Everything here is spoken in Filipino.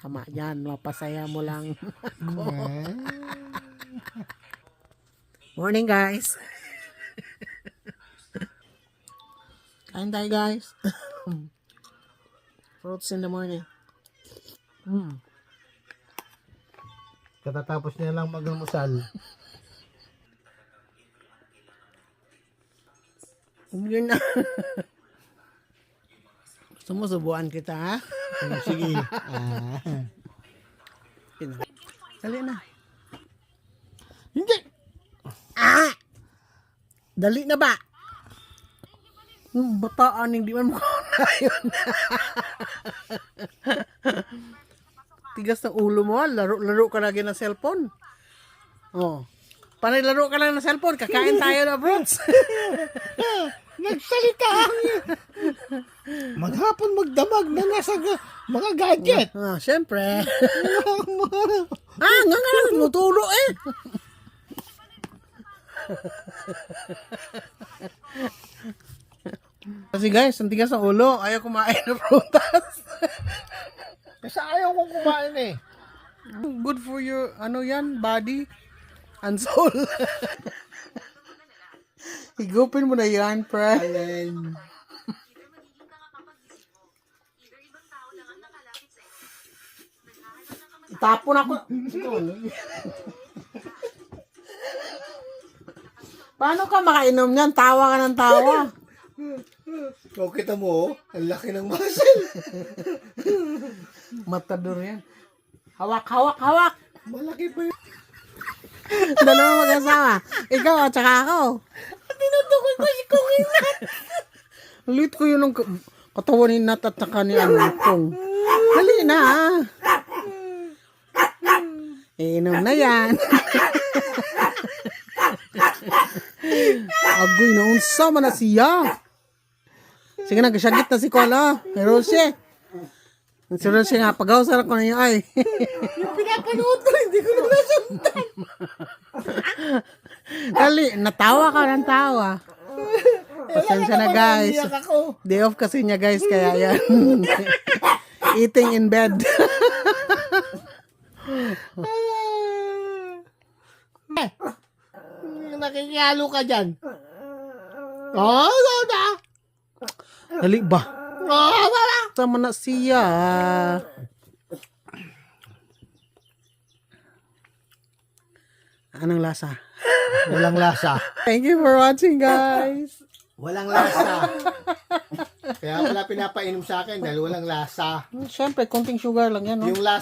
Tama yan, mapasaya mo lang ako. Morning guys. Kain tayo guys. Fruits in the morning. Katatapos niya lang mag-almusal. Yun na. Sumusubuan kita ha? Sige. Dali na. Hindi. Dali na ba? Bataan, hindi man mukha na yun. Tigas ng ulo mo, laro ka lagi ng cellphone. Oh. Panay laro ka lang ng cellphone, kakain tayo na fruits. Nagsalita ang maghapon magdamag na nasa mga gadget. Syempre. Nga lang, mutulo eh. Kasi guys, ang tigas ng ulo, ayaw kumain ng prutas. Kasi ayaw kong kumain eh. Good for your, body and soul. Higupin mo na yan, pre. Alin. Tapon ako. Paano ka makainom niyan? Tawa ka ng tawa. Kung kita mo, ang laki ng muscle. Matador yan. Hawak, hawak, hawak. Malaki pa yun. Dalawa mag-asawa. Ikaw at saka ako. Tinutukoy ko si Kungina. Lit ko yun ng katawan ni Nat at saka ni Kong. Dali na ah. Inom na yan. Agoy na unsa man na siya. Sige na, kasyagit na si Kola. Hey, Rosie. Si Rosie nga, pag-awsar ko na yun ay. Yung pinapanood ko, hindi ko na nasundan. Dali, natawa ka ng tawa. Pasensya na guys. Iyak ako. Day off kasi niya guys, kaya yan. Eating in bed. Nakikiyalo ka dyan. Oh, na. Dali ba? Oh, wala. Sama na siya. Anong lasa? Walang lasa. Thank you for watching guys. Walang lasa. Kaya pala pinapainom sa akin dahil walang lasa. Siyempre, konting sugar lang yan. No? Yung lasa